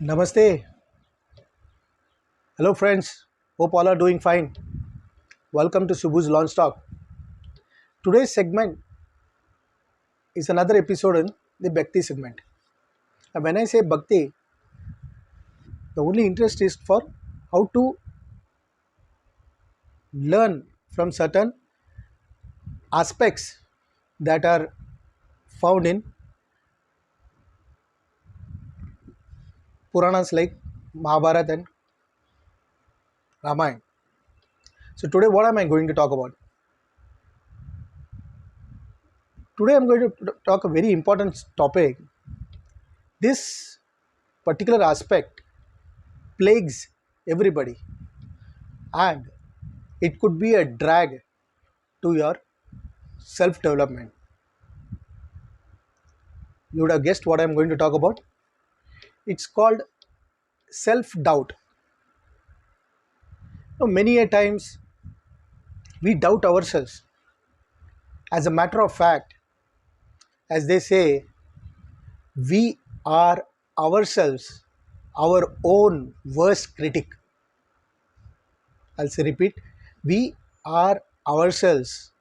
Namaste. Hello friends. Hope all are doing fine. Welcome to Subbus Lounge Talk. Today's segment is another episode in the Bhakti segment. And when I say Bhakti, the only interest is for how to learn from certain aspects that are found in Puranas like Mahabharata and Ramayan. So today what am I going to talk about? Today I'm going to talk a very important topic. This particular aspect plagues everybody and it could be a drag to your self-development. You would have guessed what I'm going to talk about. It's called self-doubt. Many a times we doubt ourselves. As a matter of fact, as they say, we are ourselves our own worst critic. I'll say repeat, we are ourselves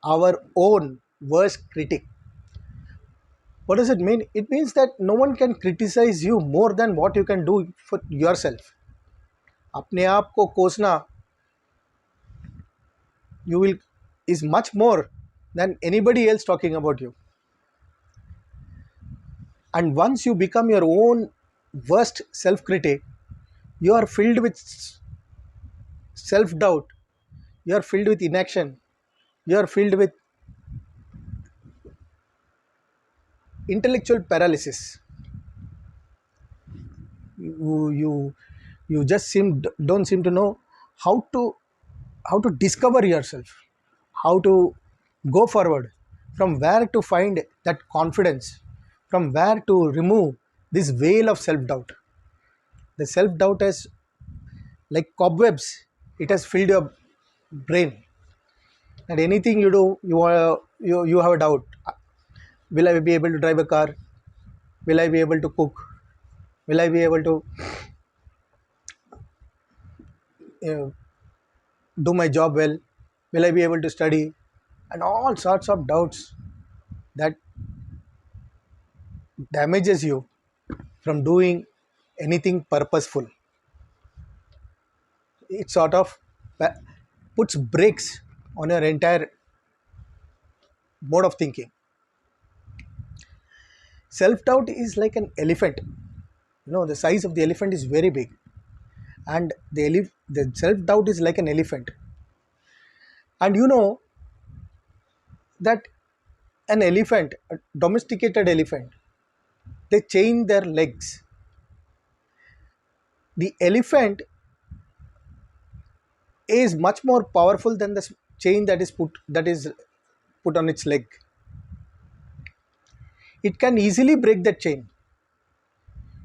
our own worst critic. What does it mean? It means that no one can criticize you more than what you can do for yourself. अपने आप को कोसना you will is much more than anybody else talking about you. And once you become your own worst self-critic, you are filled with self-doubt, you are filled with inaction, you are filled with intellectual paralysis. You just don't seem to know how to discover yourself, how to go forward, from where to find that confidence, from where to remove this veil of self-doubt. The self-doubt is like cobwebs, it has filled your brain, and anything you do, you have a doubt. Will I be able to drive a car? Will I be able to cook? Will I be able to do my job well? Will I be able to study? And all sorts of doubts that damages you from doing anything purposeful. It sort of puts brakes on your entire mode of thinking. Self-doubt is like an elephant. The size of the elephant is very big, and the self-doubt is like an elephant. And you know that an elephant, a domesticated elephant, they chain their legs. The elephant is much more powerful than the chain that is put on its leg. It can easily break that chain,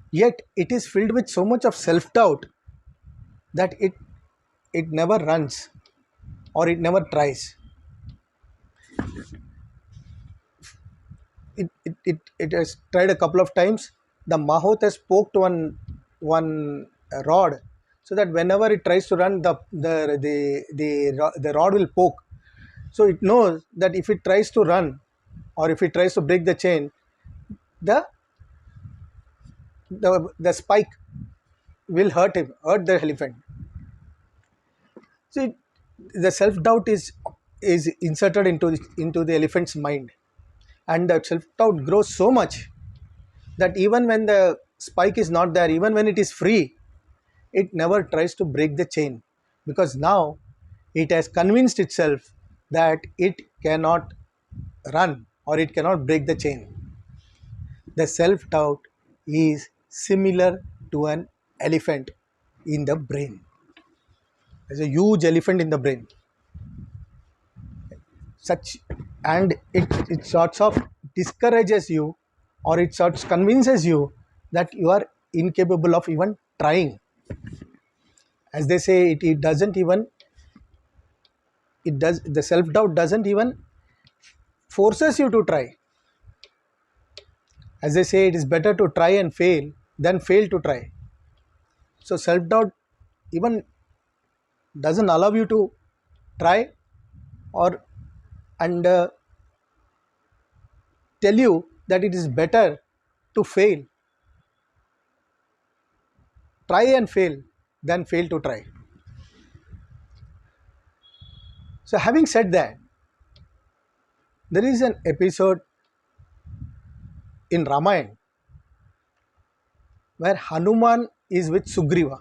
yet it is filled with so much of self-doubt that it never runs or it never tries. It has tried a couple of times. The mahout has poked one rod, so that whenever it tries to run, the rod will poke. So it knows that if it tries to run or if it tries to break the chain, the spike will hurt the elephant. So the self-doubt is inserted into the elephant's mind, and the self-doubt grows so much that even when the spike is not there, even when it is free, it never tries to break the chain, because now it has convinced itself that it cannot run or it cannot break the chain. The self-doubt is similar to an elephant in the brain. There's a huge elephant in the brain. And it sorts of discourages you, or it sorts convinces you that you are incapable of even trying. As they say, the self-doubt doesn't even forces you to try. As they say, it is better to try and fail than fail to try. So self-doubt even doesn't allow you to try, or and tell you that it is better to fail, try and fail, than fail to try. So having said that, there is an episode in Ramayan where Hanuman is with Sugriva,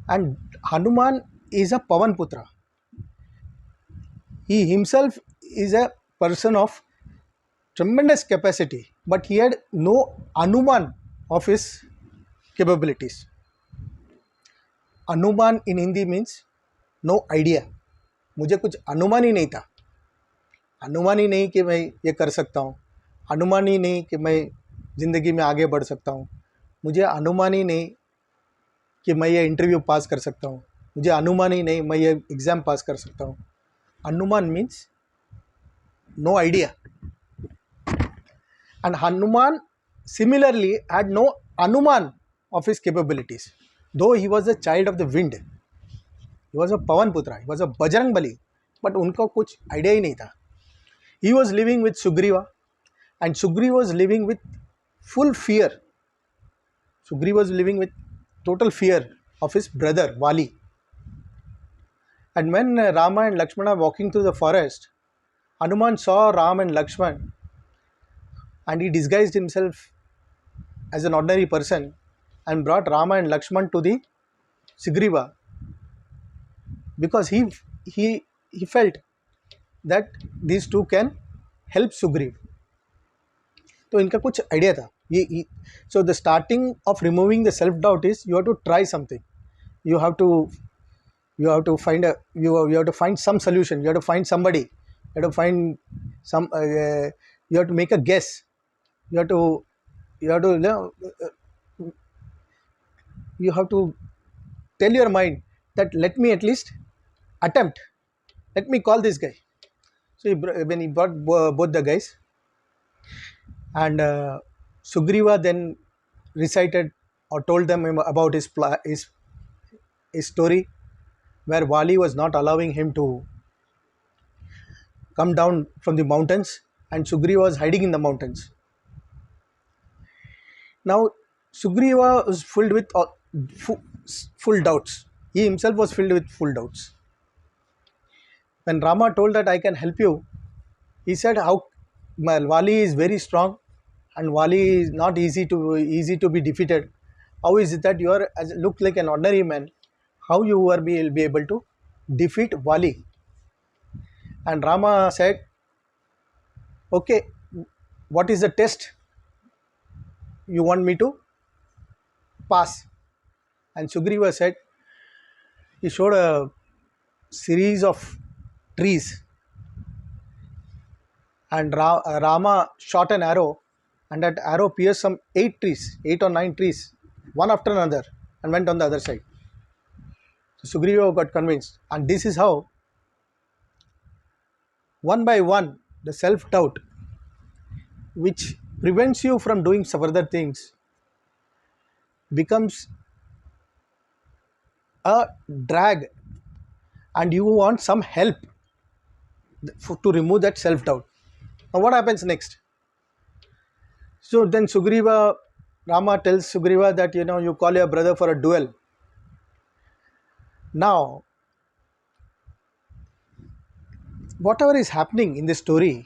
and Hanuman is a Pavan Putra. He himself is a person of tremendous capacity, but he had no Anuman of his capabilities. Anuman in Hindi means no idea. मुझे कुछ अनुमान ही नहीं था, अनुमान ही नहीं कि मैं ये कर सकता हूँ, अनुमान ही नहीं कि मैं ज़िंदगी में आगे बढ़ सकता हूँ, मुझे अनुमान ही नहीं कि मैं ये इंटरव्यू पास कर सकता हूँ, मुझे अनुमान ही नहीं मैं ये एग्ज़ाम पास कर सकता हूँ. अनुमान means no idea. And Hanuman similarly had no Anuman of his capabilities. Though he was a child of the wind, he was a Pavan Putra, he was a Bajrang Bali, but उनको कुछ idea ही नहीं था. He was living with Sugriva, and Sugriva was living with full fear. Sugriva was living with total fear of his brother Vali. And when Rama and Lakshmana were walking through the forest, Hanuman saw Ram and Lakshman, and he disguised himself as an ordinary person and brought Rama and Lakshman to the Sugriva, because he felt that these two can help Sugriv. तो इनका कुछ idea था. So the starting of removing the self-doubt is you have to try something. You have to find some solution. You have to find somebody. You have to find some. You have to make a guess. You have to tell your mind that let me at least attempt. Let me call this guy. So when he brought both the guys, and Sugriva then recited or told them about his story, where Vali was not allowing him to come down from the mountains, and Sugriva was hiding in the mountains. Now Sugriva was filled with full doubts. He himself was filled with full doubts. When Rama told that I can help you, he said, how Vali is very strong and Vali is not easy to be defeated. How is it that you are look like an ordinary man? How you will be able to defeat Vali? And Rama said, okay, what is the test you want me to pass? And Sugriva said, he showed a series of trees, and Rama shot an arrow, and that arrow pierced some 8 or 9 trees, one after another, and went on the other side. So Sugriva got convinced, and this is how one by one the self-doubt which prevents you from doing further things becomes a drag, and you want some help to remove that self-doubt. Now what happens next? So then Rama tells Sugriva that you call your brother for a duel. Now whatever is happening in this story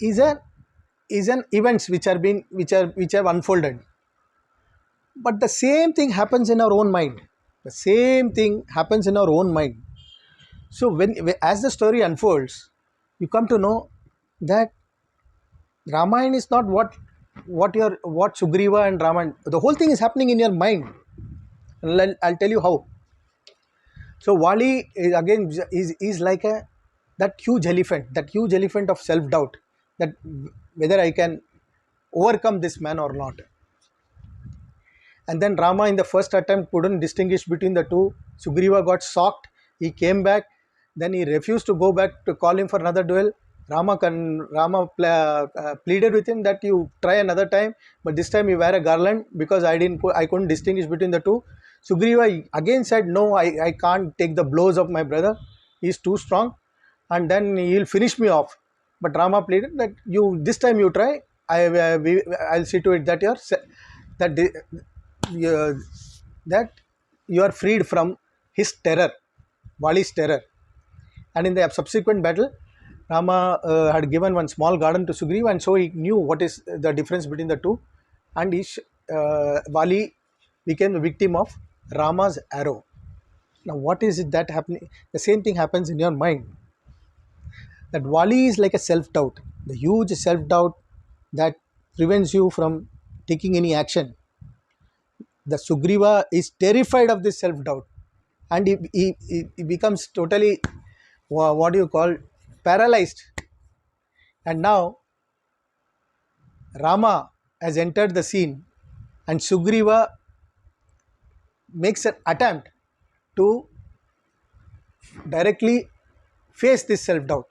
is an events which have unfolded, but the same thing happens in our own mind. So as the story unfolds, you come to know that Ramayan is not what Sugriva and Ramayan. The whole thing is happening in your mind, and I'll tell you how. So Vali is like that huge elephant of self-doubt, that whether I can overcome this man or not. And then Rama in the first attempt couldn't distinguish between the two. Sugriva got shocked. He came back. Then he refused to go back to call him for another duel. Pleaded with him that you try another time, but this time you wear a garland, because I couldn't distinguish between the two. Sugriva again said, no, I can't take the blows of my brother. He's too strong, and then he'll finish me off. But Rama pleaded that this time you try. I'll see to it that you that you are freed from his terror, Vali's terror. And in the subsequent battle, Rama had given one small garden to Sugriva, and so he knew what is the difference between the two. And Vali became the victim of Rama's arrow. Now, what is it that happening? The same thing happens in your mind. That Vali is like a self-doubt, the huge self-doubt that prevents you from taking any action. The Sugriva is terrified of this self-doubt, and he becomes totally, what do you call, paralyzed. And now Rama has entered the scene, and Sugriva makes an attempt to directly face this self-doubt.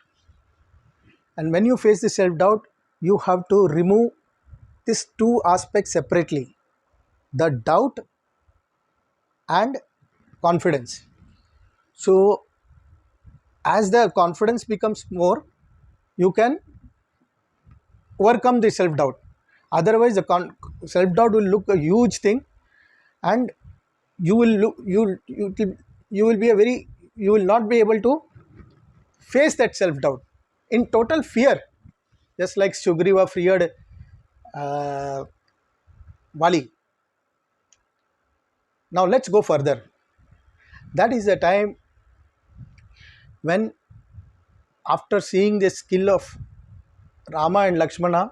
And when you face the self-doubt, you have to remove these two aspects separately, the doubt and confidence. So as the confidence becomes more, you can overcome the self-doubt. Otherwise, the self-doubt will look a huge thing, and you will not be able to face that self-doubt in total fear, just like Sugriva feared Vali. Now let's go further. That is the time when, after seeing the skill of Rama and Lakshmana,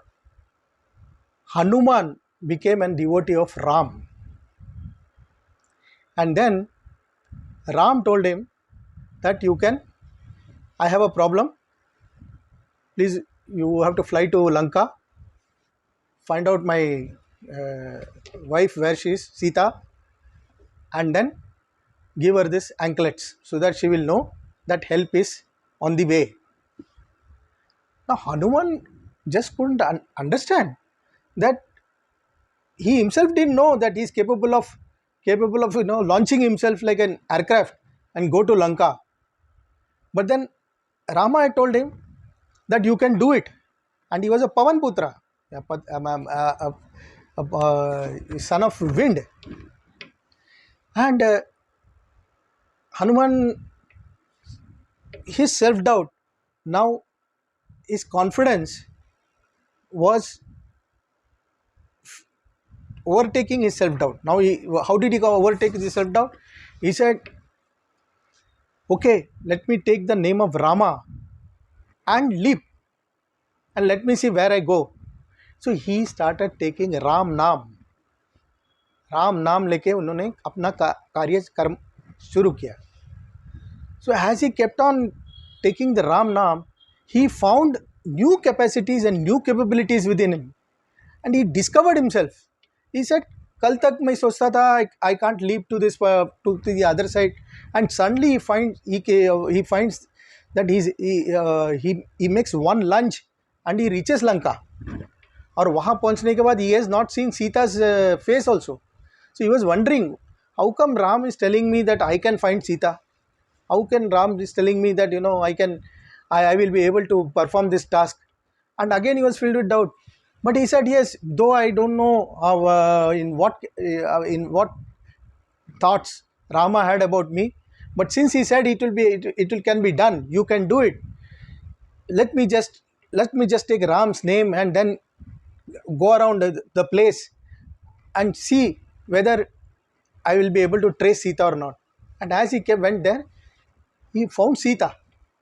Hanuman became a devotee of Ram. And then Ram told him that I have a problem. Please, you have to fly to Lanka, find out my wife where she is, Sita, and then give her this anklets so that she will know that help is on the way. Now Hanuman just couldn't understand that he himself didn't know that he is capable of launching himself like an aircraft and go to Lanka. But then Rama had told him that you can do it, and he was a Pavan Putra, a son of wind. And Hanuman, his self-doubt, now his confidence was overtaking his self-doubt. Now how did he overtake his self-doubt? He said, okay, let me take the name of Rama and leap, and let me see where I go. So he started taking Ram Naam लेके उन्होंने अपना कार्य कर्म शुरू किया. So as he kept on taking the Ram Naam, he found new capacities and new capabilities within him, and he discovered himself. He said, कल तक मैं सोचता था I can't leap to the other side, and suddenly he finds that he makes one lunge and he reaches Lanka. और वहाँ पहुँचने के बाद he has not seen Sita's face also. So he was wondering, how come Ram is telling me that I can find Sita? How can Ram is telling me that I will be able to perform this task? And again he was filled with doubt. But he said, yes, though I don't know how, in what thoughts Rama had about me, but since he said it can be done, you can do it. Let me just take Ram's name and then go around the place and see whether I will be able to trace Sita or not. And as he went there, he found Sita.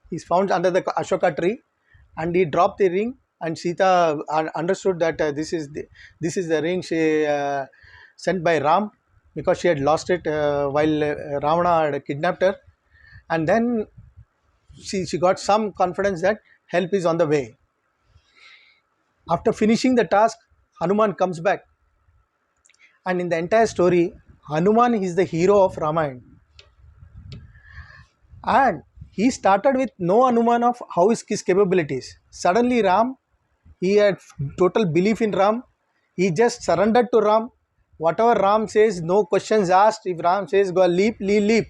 He's found under the Ashoka tree, and he dropped the ring, and Sita understood that this is the ring she sent by Ram, because she had lost it while Ravana had kidnapped her. And then she got some confidence that help is on the way. After finishing the task, Hanuman comes back, and in the entire story, Hanuman is the hero of Ramayan. And he started with no Hanuman of how is his capabilities. Suddenly Ram, he had total belief in Ram. He just surrendered to Ram. Whatever Ram says, no questions asked. If Ram says go leap, leap.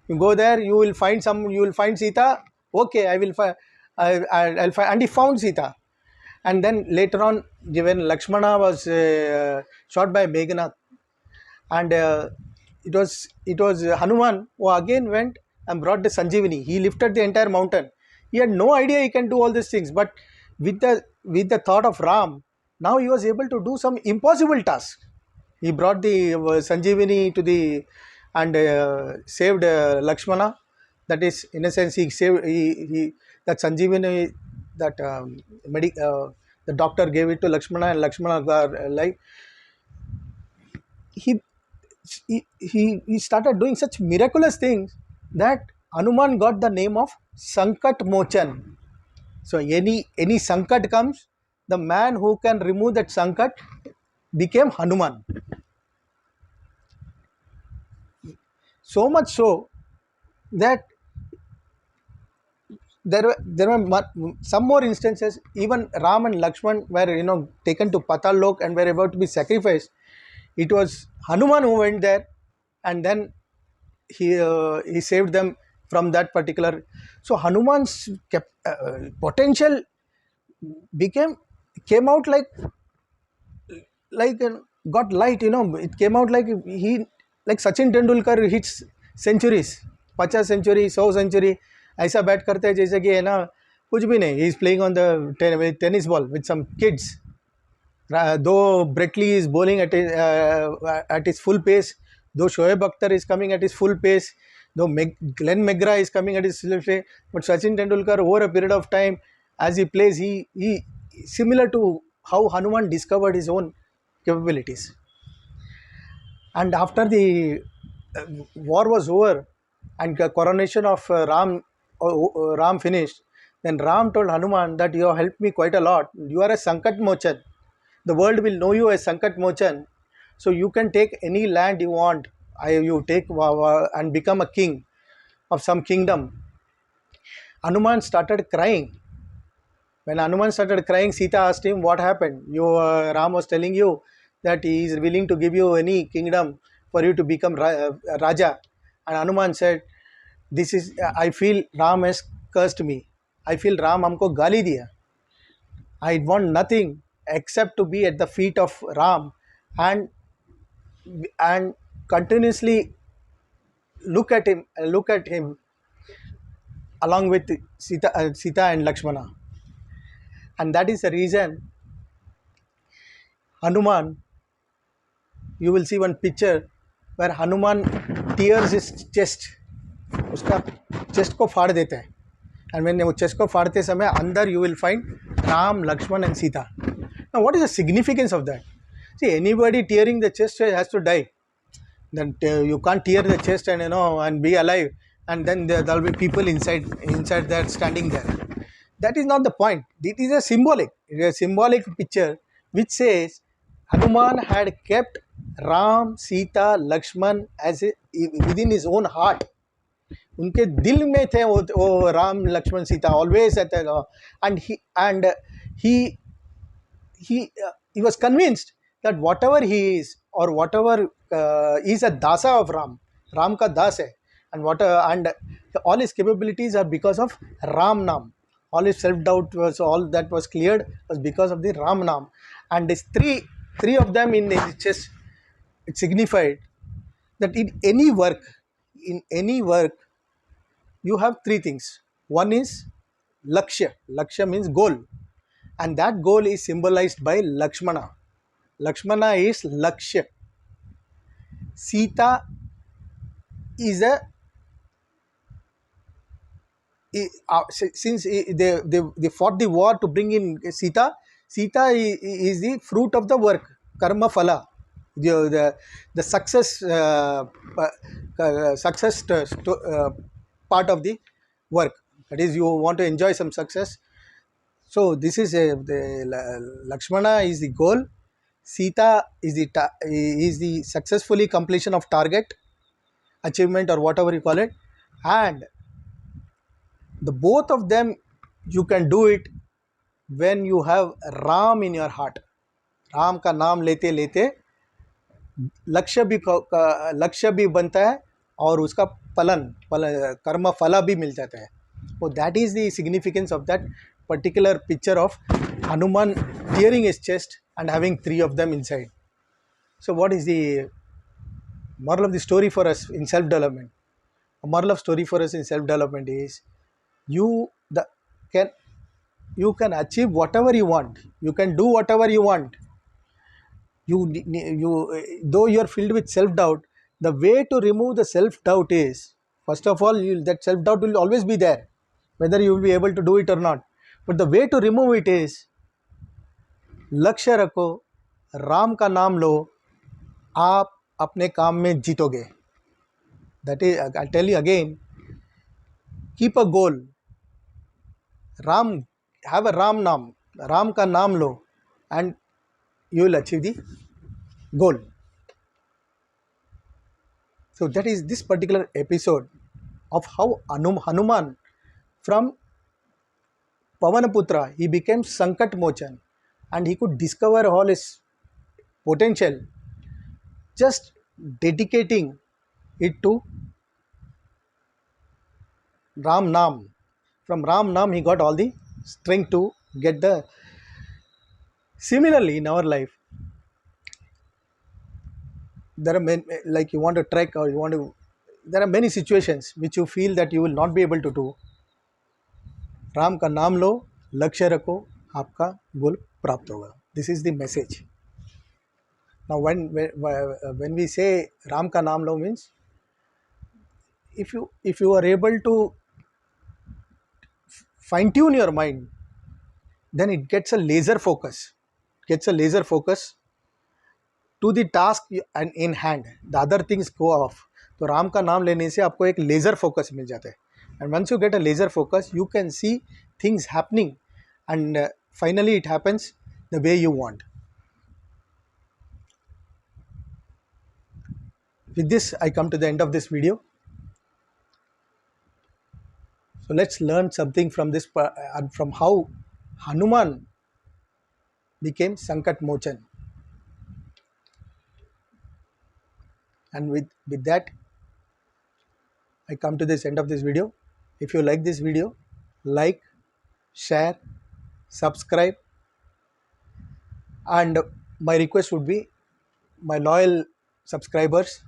You go there, you will find Sita. Okay, I will find. I'll find. And he found Sita. And then later on, when Lakshmana was shot by Meghnath, and it was Hanuman who again went and brought the Sanjeevani. He lifted the entire mountain. He had no idea he can do all these things, but with the thought of Ram, now he was able to do some impossible task. He brought the Sanjeevani to the and saved Lakshmana. That is, in a sense, he saved he that Sanjeevani, that the doctor gave it to Lakshmana, and Lakshmana got alive. He he started doing such miraculous things that Hanuman got the name of Sankat Mochan. So any Sankat comes, the man who can remove that Sankat became Hanuman. So much so that there were some more instances. Even Ram and Lakshman were taken to Patal Lok and were about to be sacrificed. It was Hanuman who went there, and then he saved them from that particular. So Hanuman's potential came out like got light. It came out like Sachin Tendulkar hits centuries, 50 century, 100 century. ऐसा bat करते हैं जैसे कि है ना कुछ भी नहीं. He is playing on the tennis ball with some kids. Though Brett Lee is bowling at his full pace, though Shoaib Akhtar is coming at his full pace, though Glenn McGrath is coming at his full pace, but Sachin Tendulkar, over a period of time, as he plays, he similar to how Hanuman discovered his own capabilities. And after the war was over and the coronation of Ram finished, then Ram told Hanuman that you have helped me quite a lot. You are a Sankat Mochan. The world will know you as Sankat Mochan. So you can take any land you want. You take and become a king of some kingdom. Hanuman started crying. When Hanuman started crying, Sita asked him, what happened? Ram was telling you that he is willing to give you any kingdom for you to become Raja. And Hanuman said, I feel Ram has cursed me. I feel Ram हमको गाली दिया. I want nothing except to be at the feet of Ram and continuously look at him along with Sita and Lakshmana. And that is the reason Hanuman, you will see one picture where Hanuman tears his chest. उसका chest को फाड़ देता है. And when वो chest को फाड़ते समय अंदर you will find Ram, Lakshman and Sita. Now what is the significance of that? See, anybody tearing the chest has to die. Then you can't tear the chest and be alive, and then there will be people inside that standing there. That is not the point. It is a symbolic picture which says Hanuman had kept Ram, Sita, Lakshman within his own heart. उनके दिल में थे वो Ram Lakshman Sita always at and he was convinced that whatever he is or whatever is a dasa of Ram का दास है, and all his capabilities are because of Ram Nam. All his self-doubt all that was cleared was because of the Ram Nam. And these three of them in his chest, it signified that in any work you have three things. One is Lakshya. Lakshya means goal, and that goal is symbolized by Lakshmana. Lakshmana is Lakshya. Sita is since they fought the war to bring in Sita is the fruit of the work, karma phala, the success part of the work. That is, you want to enjoy some success. So this is the Lakshmana is the goal. Sita is the successfully completion of target, achievement or whatever you call it, and the both of them you can do it when you have Ram in your heart. Ram का नाम लेते लेते लक्ष्य भी बनता है और उसका कर्म फला भी मिल जाता है. So that is the significance of that particular picture of Hanuman tearing his chest and having 3 of them inside. So what is the moral of the story for us in self-development? A moral of story for us in self-development is you can achieve whatever you want. You can do whatever you want. Though you are filled with self-doubt, the way to remove the self-doubt is, first of all, that self-doubt will always be there, whether you will be able to do it or not. But the way to remove it is, लक्ष्य रखो, राम का नाम लो, आप अपने काम में जीतोगे. That is, I'll tell you again, keep a goal. Ram, have a Ram naam, Ram ka naam lo, and you will achieve the goal. So that is this particular episode of how Hanuman from Pavanaputra, he became Sankat Mochan, and he could discover all his potential just dedicating it to Ram Naam. From Ram Naam he got all the strength to get the. Similarly, in our life, there are many, like you want to trek or there are many situations which you feel that you will not be able to do. Ram का नाम लो, लक्ष्य रखो, आपका गोल प्राप्त होगा. This is the message. Now when we say Ram ka naam lo means, if you are able to fine tune your mind, then it gets a laser focus. To the task and in hand. The other things go off. तो राम का नाम लेने से आपको एक laser focus मिल जाता है. And once you get a laser focus, you can see things happening, and finally it happens the way you want. With this, I come to the end of this video. So let's learn something from this, from how Hanuman became Sankat Mochan. And with that, I come to this end of this video. If you like this video, like, share, subscribe, and my request would be, my loyal subscribers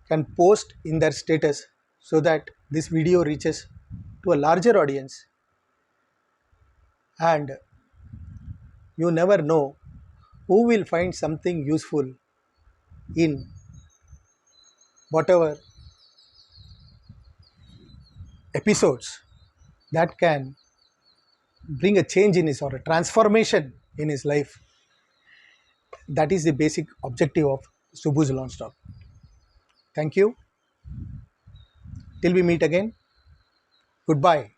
can post in their status so that this video reaches to a larger audience, and you never know who will find something useful in whatever episodes that can bring a change in his, or a transformation in his life. That is the basic objective of Subbus Lounge Talk. Thank you. Till we meet again. Goodbye.